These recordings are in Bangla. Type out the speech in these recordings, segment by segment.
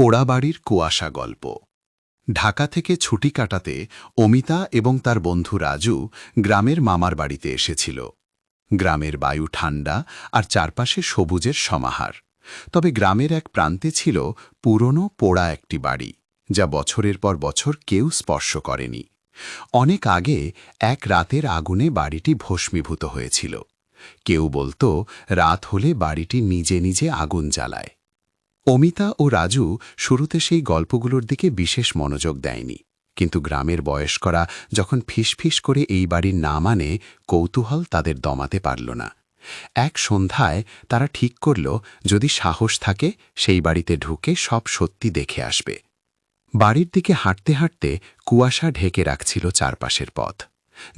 পোড়াবাড়ির কুয়াশা গল্প। ঢাকা থেকে ছুটি কাটাতে অমিতা এবং তার বন্ধু রাজু গ্রামের মামার বাড়িতে এসেছিল। গ্রামের বায়ু ঠান্ডা আর চারপাশে সবুজের সমাহার। তবে গ্রামের এক প্রান্তে ছিল পুরনো পোড়া একটি বাড়ি, যা বছরের পর বছর কেউ স্পর্শ করেনি। অনেক আগে এক রাতের আগুনে বাড়িটি ভস্মীভূত হয়েছিল। কেউ বলতো রাত হলে বাড়িটি নিজে নিজে আগুন জ্বালায়। অমিতা ও রাজু শুরুতে সেই গল্পগুলোর দিকে বিশেষ মনোযোগ দেয়নি, কিন্তু গ্রামের বয়স্করা যখন ফিসফিস করে এই বাড়ির নাম আনে, কৌতূহল তাদের দমাতে পারল না। এক সন্ধ্যায় তারা ঠিক করল, যদি সাহস থাকে সেই বাড়িতে ঢুকে সব সত্যি দেখে আসবে। বাড়ির দিকে হাঁটতে হাঁটতে কুয়াশা ঢেকে রাখছিল চারপাশের পথ।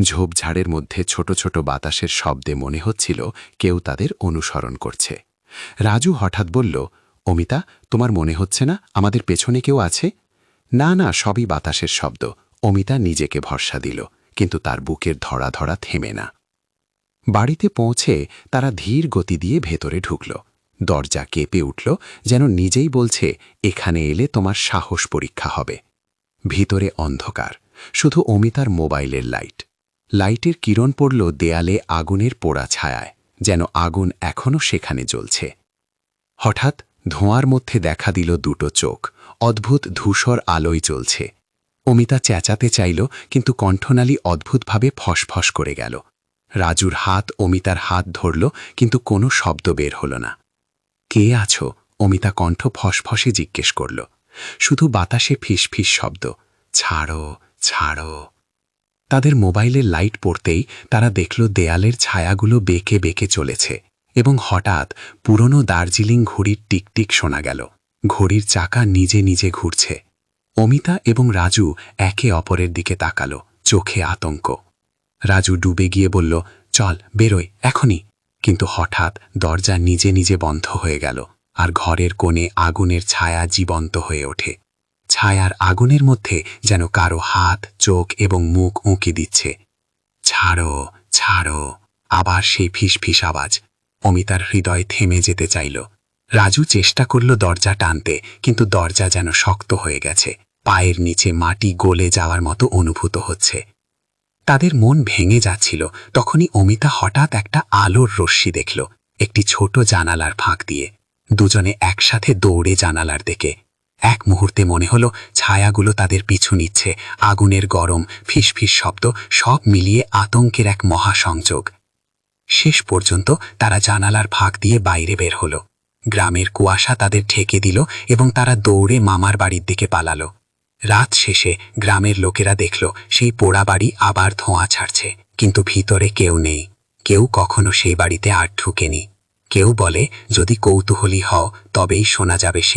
ঝোপঝাড়ের মধ্যে ছোট ছোট বাতাসের শব্দে মনে হচ্ছিল কেউ তাদের অনুসরণ করছে। রাজু হঠাৎ বলল, অমিতা, তোমার মনে হচ্ছে না আমাদের পেছনে কেউ আছে? না না, সবই বাতাসের শব্দ। অমিতা নিজেকে ভরসা দিল, কিন্তু তার বুকের ধরা ধরা থেমে না। বাড়িতে পৌঁছে তারা ধীর গতি দিয়ে ভেতরে ঢুকল। দরজা কেঁপে উঠল, যেন নিজেই বলছে, এখানে এলে তোমার সাহস পরীক্ষা হবে। ভিতরে অন্ধকার, শুধু অমিতার মোবাইলের লাইট। লাইটের কিরণ পড়ল দেয়ালে আগুনের পোড়া ছায়ায়, যেন আগুন এখনও সেখানে জ্বলছে। হঠাৎ ধোঁয়ার মধ্যে দেখা দিল দুটো চোখ, অদ্ভুত ধূসর আলোয় জ্বলছে। অমিতা চেঁচাতে চাইল, কিন্তু কণ্ঠনালী অদ্ভুতভাবে ফসফস করে গেল। রাজুর হাত অমিতার হাত ধরল, কিন্তু কোনো শব্দ বের হল না। কে আছো? অমিতা কণ্ঠ ফসফসে জিজ্ঞেস করল। শুধু বাতাসে ফিসফিস শব্দ, ছাড়ো ছাড়ো। তাদের মোবাইলের লাইট পড়তেই তারা দেখল দেয়ালের ছায়াগুলো বেঁকে বেঁকে চলেছে, এবং হঠাৎ পুরনো দার্জিলিং ঘড়ির টিকটিক শোনা গেল। ঘড়ির চাকা নিজে নিজে ঘুরছে। অমিতা এবং রাজু একে অপরের দিকে তাকালো, চোখে আতঙ্ক। রাজু ডুবে গিয়ে বলল, চল বেরোই এখনই। কিন্তু হঠাৎ দরজা নিজে নিজে বন্ধ হয়ে গেল, আর ঘরের কোণে আগুনের ছায়া জীবন্ত হয়ে ওঠে। ছায়ার আগুনের মধ্যে যেন কারো হাত, চোখ এবং মুখ উঁকি দিচ্ছে। ছাড়ো ছাড়ো। আবার সেই ফিসফিস আওয়াজ। অমিতার হৃদয় থেমে যেতে চাইল। রাজু চেষ্টা করল দরজা টানতে, কিন্তু দরজা যেন শক্ত হয়ে গেছে। পায়ের নিচে মাটি গলে যাওয়ার মতো অনুভূত হচ্ছে। তাদের মন ভেঙে যাচ্ছিল। তখনই অমিতা হঠাৎ একটা আলোর রশ্মি দেখল, একটি ছোট জানালার ফাঁক দিয়ে। দুজনে একসাথে দৌড়ে জানালার দিকে। এক মুহূর্তে মনে হলো ছায়াগুলো তাদের পিছু নিচ্ছে। আগুনের গরম, ফিসফিস শব্দ, সব মিলিয়ে আতঙ্কের এক মহাসংযোগ। শেষ পর্যন্ত তারা জানালার ফাঁক দিয়ে বাইরে বের হলো। গ্রামের কুয়াশা তাদের ঢেকে দিল এবং তারা দৌড়ে মামার বাড়ির দিকে পালালো। রাত শেষে গ্রামের লোকেরা দেখল সেই পোড়া বাড়ি আবার ধোঁয়া ছাড়ছে, কিন্তু ভিতরে কেউ নেই। কেউ কখনো সেই বাড়িতে আর ঢুকেনি। কেউ বলে, যদি কৌতূহলী হও তবেই শোনা যাবে